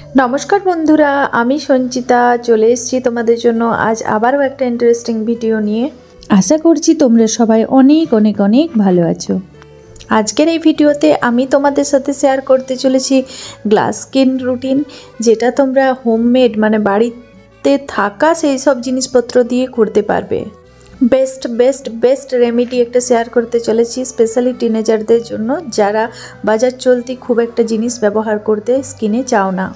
নমস্কার বন্ধুরা, আমি সঞ্চিতা চলে এসেছি তোমাদের জন্য আজ আবারও একটা ইন্টারেস্টিং ভিডিও নিয়ে। আশা করছি তোমরা সবাই অনেক অনেক অনেক ভালো আছো। আজকের এই ভিডিওতে আমি তোমাদের সাথে শেয়ার করতে চলেছি গ্লাস স্কিন রুটিন, যেটা তোমরা হোমমেড মানে বাড়িতে থাকা সেই সব জিনিসপত্র দিয়ে করতে পারবে। বেস্ট রেমেডি একটা শেয়ার করতে চলেছি স্পেশালি টিনেজারদের জন্য, যারা বাজার চলতি খুব একটা জিনিস ব্যবহার করতে স্কিনে চাও না।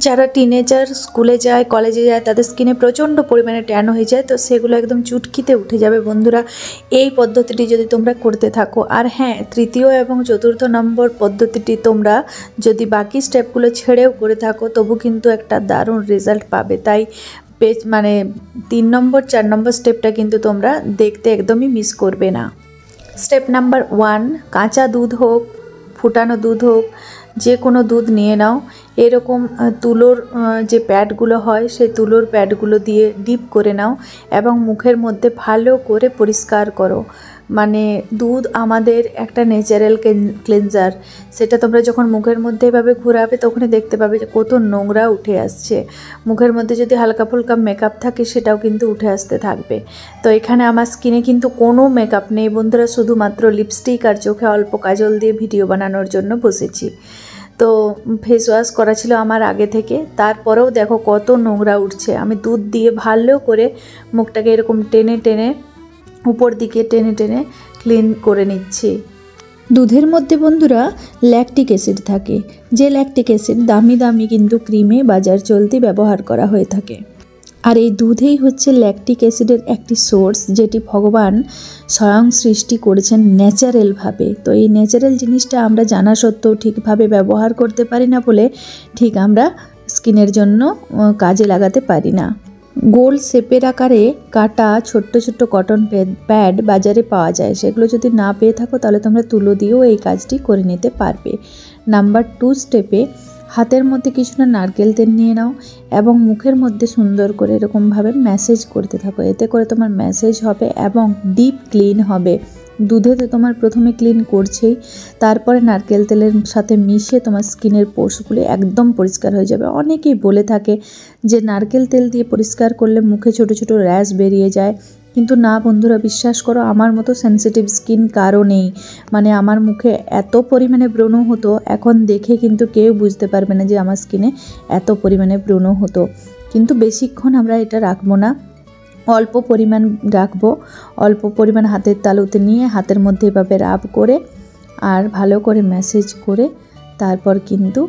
যারা টিনেজার স্কুলে যায়, কলেজে যায়, তাদের স্কিনে প্রচণ্ড পরিমাণে ট্যান হয়ে যায়, তো সেগুলো একদম চুটকিতে উঠে যাবে বন্ধুরা এই পদ্ধতিটি যদি তোমরা করতে থাকো। আর হ্যাঁ, তৃতীয় এবং চতুর্থ নম্বর পদ্ধতিটি তোমরা যদি বাকি স্টেপগুলো ছেড়েও করে থাকো তবু কিন্তু একটা দারুণ রেজাল্ট পাবে। তাই মানে 3 নম্বর 4 নম্বর স্টেপটা কিন্তু তোমরা দেখতে একদমই মিস করবে না। স্টেপ নাম্বার 1, কাঁচা দুধ হোক, ফুটানো দুধ হোক, যে কোনো দুধ নিয়ে নাও। এরকম তুলোর যে প্যাডগুলো হয় সেই তুলোর প্যাডগুলো দিয়ে ডিপ করে নাও এবং মুখের মধ্যে ভালো করে পরিষ্কার করো। মানে দুধ আমাদের একটা ন্যাচারাল ক্লেনজার, সেটা তোমরা যখন মুখের মধ্যে এভাবে ঘোরাবে তখনই দেখতে পাবে যে কত নোংরা উঠে আসছে। মুখের মধ্যে যদি হালকা ফুলকা মেকআপ থাকে সেটাও কিন্তু উঠে আসতে থাকবে। তো এখানে আমার স্কিনে কিন্তু কোনো মেকআপ নেই বন্ধুরা, শুধুমাত্র লিপস্টিক আর চোখে অল্প কাজল দিয়ে ভিডিও বানানোর জন্য বসেছি। তো ফেস ওয়াশ করা ছিল আমার আগে থেকে, তারপরেও দেখো কত নোংরা উঠছে। আমি দুধ দিয়ে ভালো করে মুখটাকে এরকম টেনে টেনে উপর দিকে টেনে টেনে ক্লিন করে নিচ্ছি। দুধের মধ্যে বন্ধুরা ল্যাকটিক অ্যাসিড থাকে, যে ল্যাকটিক অ্যাসিড দামি দামি কিন্তু ক্রিমে বাজার চলতি ব্যবহার করা হয়ে থাকে। আর এই দুধেই হচ্ছে ল্যাকটিক অ্যাসিডের একটি সোর্স, যেটি ভগবান স্বয়ং সৃষ্টি করেছেন ন্যাচারালভাবে। তো এই ন্যাচারাল জিনিসটা আমরা জানা সত্ত্বেও ঠিকভাবে ব্যবহার করতে পারি না বলে ঠিক আমরা স্কিনের জন্য কাজে লাগাতে পারি না। গোল শেপের আকারে কাটা ছোট্ট ছোট্ট কটন প্যাড বাজারে পাওয়া যায়, সেগুলো যদি না পেয়ে থাকো তাহলে তোমরা তুলো দিয়েও এই কাজটি করে নিতে পারবে। নাম্বার 2 স্টেপে হাতের মধ্যে কিছুটা নারকেল তেল নিয়ে নাও এবং মুখের মধ্যে সুন্দর করে এরকমভাবে ম্যাসেজ করতে থাকো। এতে করে তোমার ম্যাসেজ হবে এবং ডিপ ক্লিন হবে। দুধে তো তোমার প্রথমে ক্লিন করছেই, তারপরে নারকেল তেলের সাথে মিশিয়ে তোমার স্কিনের পোর্সগুলো একদম পরিষ্কার হয়ে যাবে। অনেকেই বলে থাকে যে নারকেল তেল দিয়ে পরিষ্কার করলে মুখে ছোট ছোট র্যাশ বেরিয়ে যায়, কিন্তু না বন্ধুরা, বিশ্বাস করো, আমার মতো সেনসিটিভ স্কিন কারো নেই। মানে আমার মুখে এত পরিমাণে ব্রণ হতো, এখন দেখে কিন্তু কেউ বুঝতে পারবে না যে আমার স্কিনে এত পরিমাণে ব্রণ হতো। কিন্তু বেশিক্ষণ আমরা এটা রাখবো না, অল্প পরিমাণ রাখবো। অল্প পরিমাণ হাতের তালুতে নিয়ে হাতের মধ্যে এভাবে রাব করে আর ভালো করে ম্যাসেজ করে তারপর কিন্তু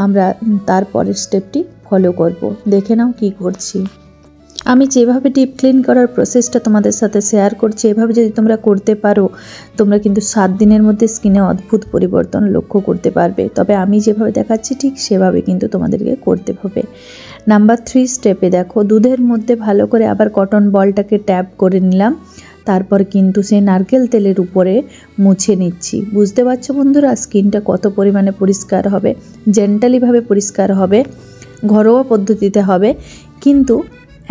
আমরা তারপরের স্টেপটি ফলো করব। দেখে নাও কি করছি। আমি যেভাবে ডিপ ক্লিন করার প্রসেসটা তোমাদের সাথে শেয়ার করছি, এভাবে যদি তোমরা করতে পারো তোমরা কিন্তু 7 দিনের মধ্যে স্কিনে অদ্ভুত পরিবর্তন লক্ষ্য করতে পারবে। তবে আমি যেভাবে দেখাচ্ছি ঠিক সেভাবে কিন্তু তোমাদেরকে করতে হবে। নাম্বার 3 স্টেপে দেখো, দুধের মধ্যে ভালো করে আবার কটন বলটাকে ট্যাপ করে নিলাম, তারপর কিন্তু সেই নারকেল তেলের উপরে মুছে নিচ্ছি। বুঝতে পারছো বন্ধুরা স্কিনটা কত পরিমাণে পরিষ্কার হবে, জেন্টালিভাবে পরিষ্কার হবে, ঘরোয়া পদ্ধতিতে হবে, কিন্তু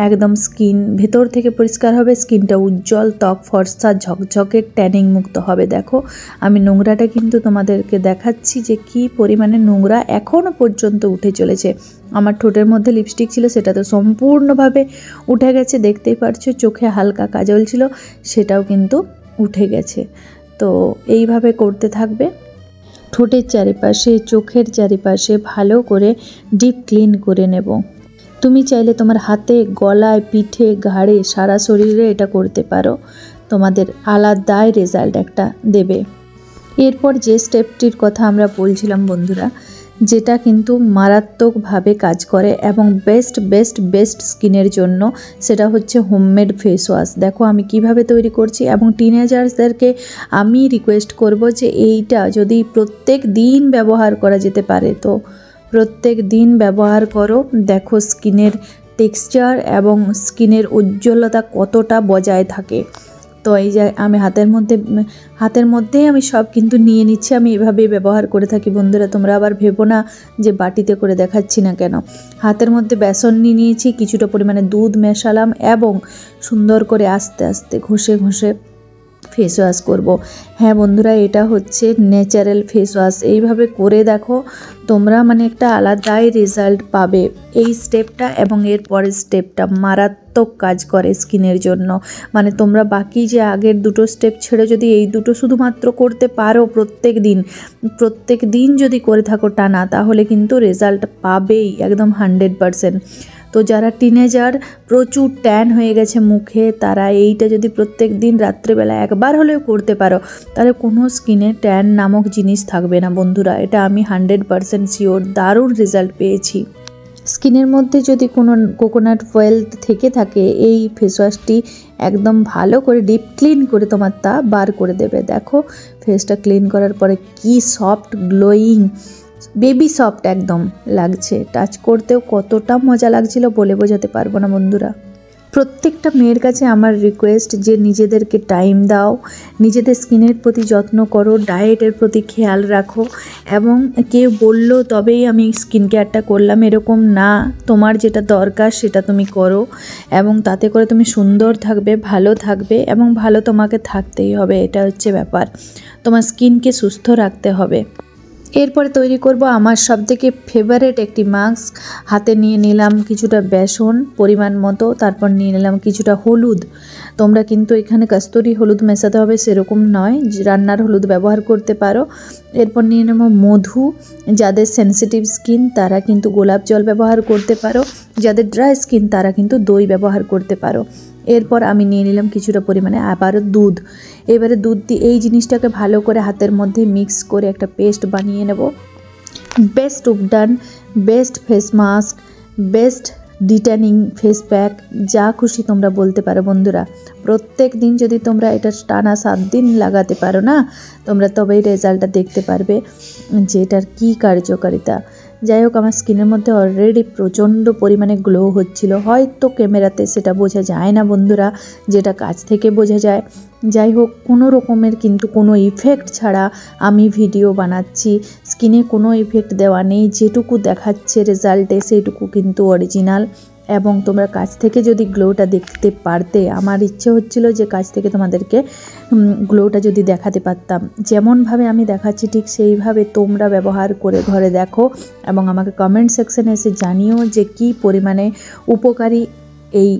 একদম স্কিন ভেতর থেকে পরিষ্কার হবে। স্কিনটা উজ্জ্বল, ত্বক ফর্সা ঝকঝকে ট্যানিং মুক্ত হবে। দেখো আমি নোংরাটা কিন্তু তোমাদেরকে দেখাচ্ছি যে কি পরিমাণে নোংরা এখনও পর্যন্ত উঠে চলেছে। আমার ঠোঁটের মধ্যে লিপস্টিক ছিল, সেটা তো সম্পূর্ণভাবে উঠে গেছে, দেখতেই পারছো। চোখে হালকা কাজল ছিল, সেটাও কিন্তু উঠে গেছে। তো এইভাবে করতে থাকবে। ঠোঁটের চারিপাশে, চোখের চারিপাশে ভালো করে ডিপ ক্লিন করে নেব। তুমি চাইলে তোমার হাতে, গলায়, পিঠে, ঘাড়ে, সারা শরীরে এটা করতে পারো, তোমাদের আলাদাই রেজাল্ট একটা দেবে। এরপর যে স্টেপটির কথা আমরা বলছিলাম বন্ধুরা, যেটা কিন্তু মারাত্মকভাবে কাজ করে এবং বেস্ট স্কিনের জন্য, সেটা হচ্ছে হোমমেড ফেস ওয়াশ। দেখো আমি কিভাবে তৈরি করছি এবং টিনেজার্সদেরকে আমি রিকোয়েস্ট করব যে এইটা যদি প্রত্যেক দিন ব্যবহার করা যেতে পারে তো প্রত্যেক দিন ব্যবহার করো। দেখো স্কিনের টেক্সচার এবং স্কিনের উজ্জ্বলতা কতটা বজায় থাকে। তো এই যে আমি হাতের মধ্যেই আমি সব কিন্তু নিয়ে নিচ্ছি। আমি এভাবেই ব্যবহার করে থাকি বন্ধুরা, তোমরা আবার ভেবো না যে বাটিতে করে দেখাচ্ছি না কেন। হাতের মধ্যে বেসন নিয়ে নিয়েছি, কিছুটা পরিমাণে দুধ মেশালাম এবং সুন্দর করে আস্তে আস্তে ঘষে ঘষে ফেস ওয়াশ করব। হ্যাঁ বন্ধুরা, এটা হচ্ছে ন্যাচারাল ফেস ওয়াশ। এইভাবে করে দেখো, তোমরা মানে একটা আলাদাই রেজাল্ট পাবে। এই স্টেপটা এবং এর পরের স্টেপটা মারাত্মক কাজ করে স্কিনের জন্য। মানে তোমরা বাকি যে আগের দুটো স্টেপ ছেড়ে যদি এই দুটো শুধুমাত্র করতে পারো প্রত্যেক দিন যদি করে থাকো টানা, তাহলে কিন্তু রেজাল্ট পাবেই একদম 100%। তো যারা টিনেজার, প্রচুর ট্যান হয়ে গেছে মুখে, তারা এইটা যদি প্রত্যেক দিন রাত্রেবেলা একবার হলেও করতে পারো, তাহলে কোনো স্কিনে ট্যান নামক জিনিস থাকবে না বন্ধুরা। এটা আমি 100% শিওর, দারুণ রেজাল্ট পেয়েছি। স্কিনের মধ্যে যদি কোনো কোকোনাট অয়েল থেকে থাকে, এই ফেস ওয়াশটি একদম ভালো করে ডিপ ক্লিন করে তোমার তা বার করে দেবে। দেখো ফেসটা ক্লিন করার পরে কি সফট গ্লোয়িং, বেবি সফট একদম লাগছে। টাচ করতেও কতটা মজা লাগছিল বলে বোঝাতে পারবো না বন্ধুরা। প্রত্যেকটা মেয়ের কাছে আমার রিকোয়েস্ট যে নিজেদেরকে টাইম দাও, নিজেদের স্কিনের প্রতি যত্ন করো, ডায়েটের প্রতি খেয়াল রাখো। এবং কেউ বললো তবেই আমি স্কিন কেয়ারটা করলাম এরকম না, তোমার যেটা দরকার সেটা তুমি করো, এবং তাতে করে তুমি সুন্দর থাকবে, ভালো থাকবে, এবং ভালো তোমাকে থাকতেই হবে। এটা হচ্ছে ব্যাপার, তোমার স্কিনকে সুস্থ রাখতে হবে। এরপরে তৈরি করব আমার সবথেকে ফেভারিট একটি মাস্ক। হাতে নিয়ে নিলাম কিছুটা বেসন পরিমাণ মতো, তারপর নিয়ে নিলাম কিছুটা হলুদ। তোমরা কিন্তু এখানে কস্তুরি হলুদ মেশাতে হবে সেরকম নয়, রান্নার হলুদ ব্যবহার করতে পারো। এরপর নিয়ে নেব মধু। যাদের সেনসিটিভ স্কিন তারা কিন্তু গোলাপ জল ব্যবহার করতে পারো, যাদের ড্রাই স্কিন তারা কিন্তু দই ব্যবহার করতে পারো। এরপর আমি নিয়ে নিলাম কিছুটা পরিমাণে আবারও দুধ। এবারে দুধ দিয়ে এই জিনিসটাকে ভালো করে হাতের মধ্যে মিক্স করে একটা পেস্ট বানিয়ে নেব। বেস্ট উপডান, best face mask, best detanning face pack, যা খুশি তোমরা বলতে পারো বন্ধুরা। প্রত্যেক দিন যদি তোমরা এটা টানা 7 দিন লাগাতে পারো না, তোমরা তবেই রেজাল্টটা দেখতে পারবে যে এটার কী কার্যকারিতা। যাই হোক, আমার স্কিনের মধ্যে অলরেডি প্রচণ্ড পরিমাণে গ্লো হচ্ছিল। হয়তো ক্যামেরাতে সেটা বোঝা যায় না বন্ধুরা, যেটা কাছ থেকে বোঝা যায়। যাই হোক, কোনো রকমের কিন্তু কোনো ইফেক্ট ছাড়া আমি ভিডিও বানাচ্ছি, স্কিনে কোনো ইফেক্ট দেওয়া নেই। যেটুকু দেখাচ্ছে রেজাল্টে সেইটুকু কিন্তু অরিজিনাল। এবং তোমরা কাছ থেকে যদি গ্লোটা দেখতে পারতে, আমার ইচ্ছে হচ্ছিল যে কাছ থেকে তোমাদেরকে গ্লোটা যদি দেখাতে পারতাম। যেমনভাবে আমি দেখাচ্ছি ঠিক সেইভাবে তোমরা ব্যবহার করে ঘরে দেখো, এবং আমাকে কমেন্ট সেকশানে এসে জানিও যে কী পরিমাণে উপকারী এই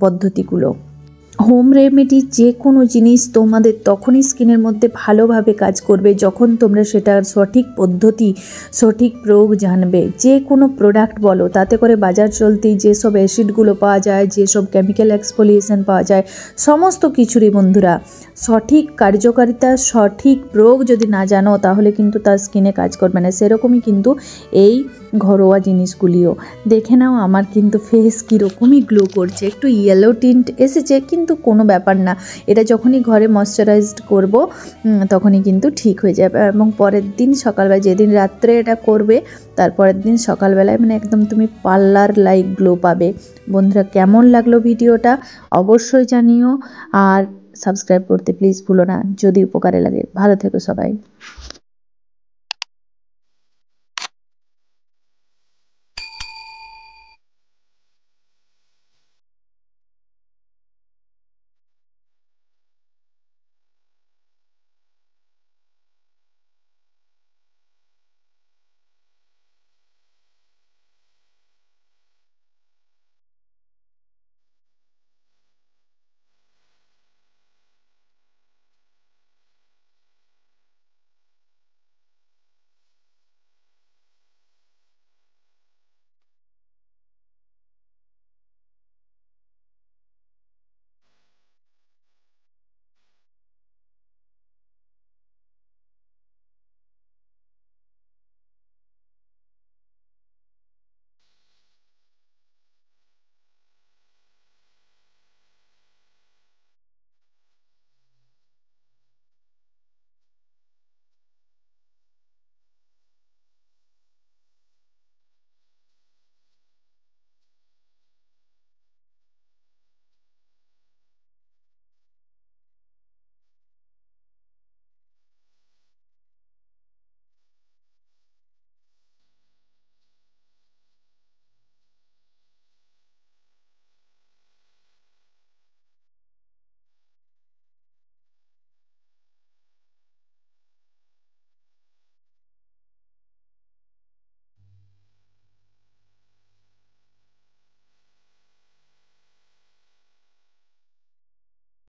পদ্ধতিগুলো। হোম রেমেডি যে কোনো জিনিস তোমাদের তখনই স্কিনের মধ্যে ভালোভাবে কাজ করবে যখন তোমরা সেটার সঠিক পদ্ধতি, সঠিক প্রয়োগ জানবে। যে কোনো প্রোডাক্ট বলো, তাতে করে বাজার চলতি যেসব অ্যাসিডগুলো পাওয়া যায়, যেসব কেমিক্যাল এক্সফোলিয়েশন পাওয়া যায়, সমস্ত কিছুরই বন্ধুরা সঠিক কার্যকারিতা, সঠিক প্রয়োগ যদি না জানো, তাহলে কিন্তু তার স্কিনে কাজ করবে না। সেরকমই কিন্তু এই ঘরোয়া জিনিসগুলিও। দেখে নাও আমার কিন্তু ফেস কীরকমই গ্লো করছে, একটু ইয়েলো টিন্ট এসেছে, কিন্তু কোনো ব্যাপার না। এটা যখনই ঘরে ময়শ্চারাইজড করব তখনই কিন্তু ঠিক হয়ে যাবে। এবং পরের দিন সকালবেলা, যেদিন রাত্রে এটা করবে, তারপরের দিন সকালবেলায় মানে একদম তুমি পার্লার লাইক গ্লো পাবে। বন্ধুরা, কেমন লাগলো ভিডিওটা অবশ্যই জানিও, আর সাবস্ক্রাইব করতে প্লিজ ভুলো না যদি উপকারে লাগে। ভালো থেকো সবাই।